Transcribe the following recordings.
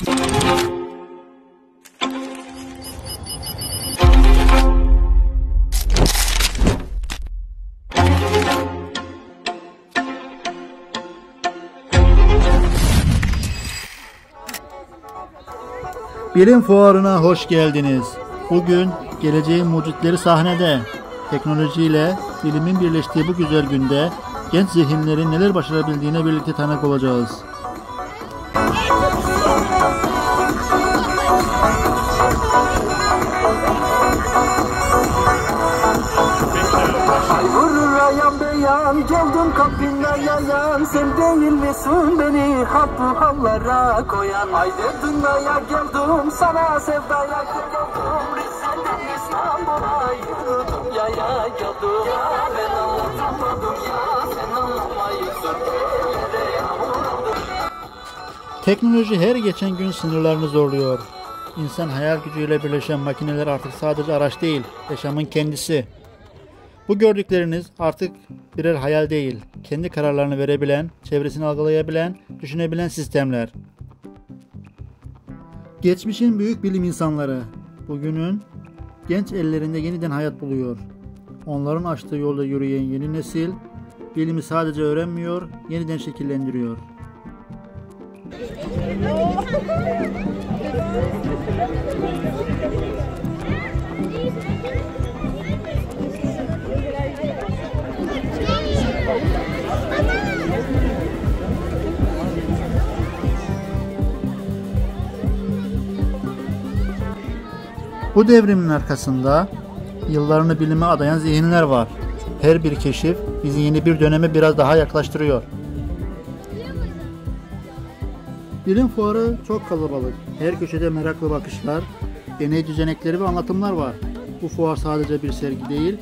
Bilim Fuarı'na hoş geldiniz. Bugün geleceğin mucitleri sahnede. Teknolojiyle bilimin birleştiği bu güzel günde genç zihinlerin neler başarabildiğine birlikte tanık olacağız. Geldim kapına yayan, sen değil misin beni hapı hallara koyan? Haydi dünyaya geldim, sana sevdaya geldim. Rize'den İstanbul'a yürüdüm yaya geldim. Ben anlatamadım ya, sen anlamayı söyleyerek yağmurladım. Teknoloji her geçen gün sınırlarını zorluyor. İnsan hayal gücüyle birleşen makineler artık sadece araç değil, yaşamın kendisi. Bu gördükleriniz artık birer hayal değil, kendi kararlarını verebilen, çevresini algılayabilen, düşünebilen sistemler. Geçmişin büyük bilim insanları, bugünün genç ellerinde yeniden hayat buluyor. Onların açtığı yolda yürüyen yeni nesil, bilimi sadece öğrenmiyor, yeniden şekillendiriyor. Bu devrimin arkasında yıllarını bilime adayan zihinler var. Her bir keşif bizi yeni bir döneme biraz daha yaklaştırıyor. Bilim fuarı çok kalabalık. Her köşede meraklı bakışlar, deney düzenekleri ve anlatımlar var. Bu fuar sadece bir sergi değil,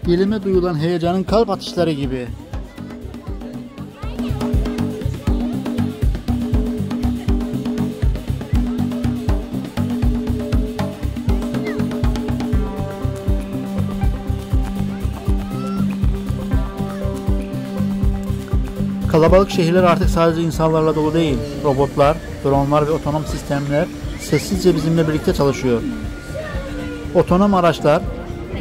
bilime duyulan heyecanın kalp atışları gibi. Kalabalık şehirler artık sadece insanlarla dolu değil. Robotlar, dronlar ve otonom sistemler sessizce bizimle birlikte çalışıyor. Otonom araçlar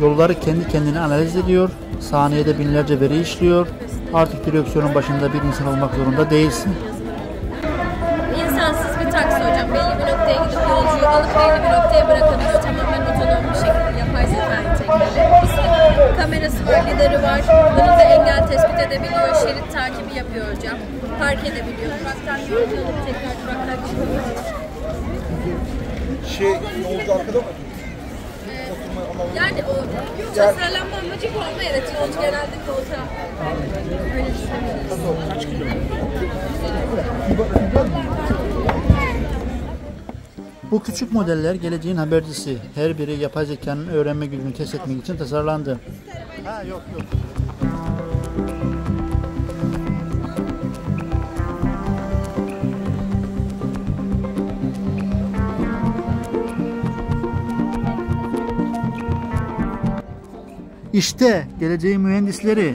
yolları kendi kendine analiz ediyor, saniyede binlerce veri işliyor. Artık direksiyonun başında bir insan olmak zorunda değilsin. İnsansız bir taksi hocam. Belli bir noktaya gidip yolcuyu alıp belli bir noktaya bırakabilir. Tamamen otonom bir şekilde yapay zeka entegreli. Kamerası var, lideri var. Bunu da engel tespit edebiliyor. Şerit takibi yapıyor hocam. Park edebiliyor. Duraktan yolcu alıp tekrar duraktan çıkıyor. Yolcu arkada mı? Yani o tasarlanma amacı bu ama evet yolcu genelde koltuğa. Öyle düşünüyoruz. Bu küçük modeller geleceğin habercisi. Her biri yapay zekanın öğrenme gücünü test etmek için tasarlandı. İşte geleceğin mühendisleri.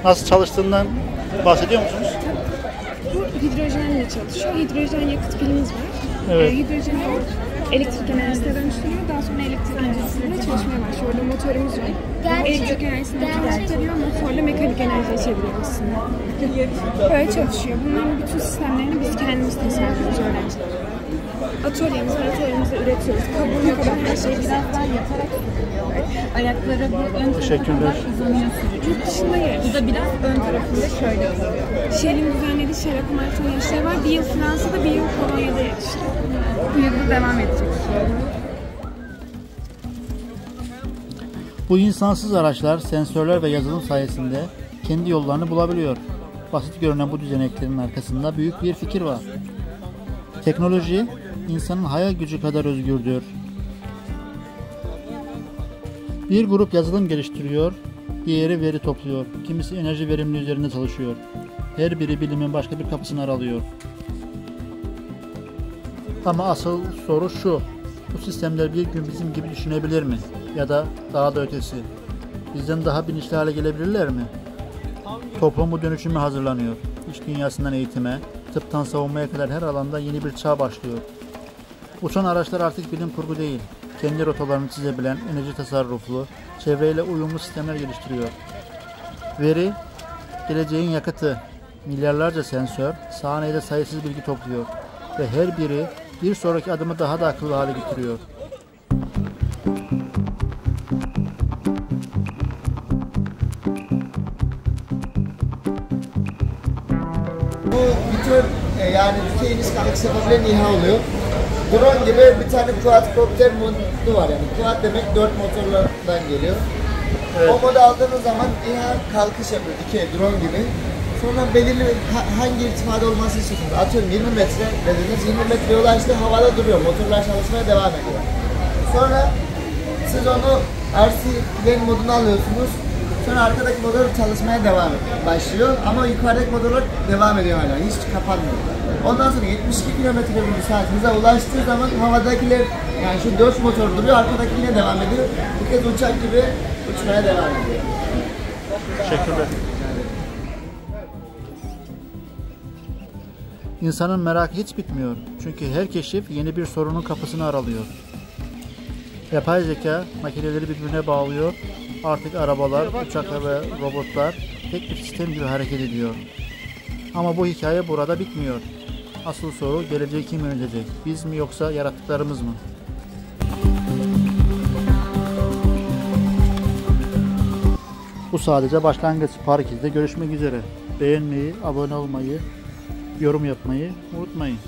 Nasıl çalıştığından bahsediyor musunuz? Bu hidrojenle çalışıyor. Hidrojen yakıt pilimiz var. Evet. Hidrojeni elektrik enerjisine dönüştürüyor. Daha sonra elektrik enerjisiyle çalışmaya başlıyor. Orada motorumuz var. Elektrik enerjisini çıkartıyor, motorla mekanik enerjiye çeviriyor aslında. Böyle çalışıyor. Bunların bütün sistemlerini biz kendimiz tasarlıyoruz öğrenciler. Atölyemiz var, atölyemizde üretiyoruz. Kabuğuna kadar her şeyi biraz daha yatarak ayakları bu ön tarafa kadar uzanıyor sürücü. yurt dışında yer. Bu da biraz ön tarafında şöyle oluyor. Shell'in düzenlediği Shell Maraton yarışları var. Bir yıl Fransa'da, bir yıl Polonya'da yarıştı. Bu yıl da devam edecek. Bu insansız araçlar, sensörler ve yazılım sayesinde kendi yollarını bulabiliyor. Basit görünen bu düzeneklerin arkasında büyük bir fikir var. Teknoloji, insanın hayal gücü kadar özgürdür. Bir grup yazılım geliştiriyor, diğeri veri topluyor, kimisi enerji verimliliği üzerinde çalışıyor. Her biri bilimin başka bir kapısını aralıyor. Ama asıl soru şu, bu sistemler bir gün bizim gibi düşünebilir mi? Ya da daha da ötesi, bizden daha bilinçli hale gelebilirler mi? Toplum bu dönüşüme hazırlanıyor. İş dünyasından eğitime, Tıptan savunmaya kadar her alanda yeni bir çağ başlıyor. Uçan araçlar artık bilim kurgu değil, kendi rotalarını çizebilen, enerji tasarruflu, çevreyle uyumlu sistemler geliştiriyor. Veri, geleceğin yakıtı, milyarlarca sensör, saniyede sayısız bilgi topluyor ve her biri bir sonraki adımı daha da akıllı hale getiriyor. Bu bir tür yani dikey iniş kalkış yapabilen İHA oluyor. Drone gibi bir tane quadcopter modu var yani. Quad demek 4 motorlardan geliyor. Evet. O modu aldığınız zaman İHA kalkış yapıyor, dikey drone gibi. Sonra belirli hangi irtifada olması istiyorsunuz. Atıyorum 20 metre dediniz, 20 metre ulaştı, havada duruyor, motorlar çalışmaya devam ediyor. Sonra siz onu RC moduna alıyorsunuz. Sonra arkadaki motor çalışmaya devam başlıyor ama yukarıdaki motorlar devam ediyor hala, hiç kapanmıyor. Ondan sonra 72 km/saat hıza ulaştığı zaman havadakiler, yani şu 4 motor duruyor, arkadaki yine devam ediyor. Bu kez uçak gibi uçmaya devam ediyor. Teşekkürler. İnsanın merakı hiç bitmiyor. Çünkü her keşif yeni bir sorunun kapısını aralıyor. Yapay zeka makineleri birbirine bağlıyor. Artık arabalar, uçaklar ve robotlar tek bir sistem gibi hareket ediyor. Ama bu hikaye burada bitmiyor. Asıl soru, geleceği kim yönetecek? Biz mi yoksa yarattıklarımız mı? Bu sadece başlangıç. Parkiz'de görüşmek üzere. Beğenmeyi, abone olmayı, yorum yapmayı unutmayın.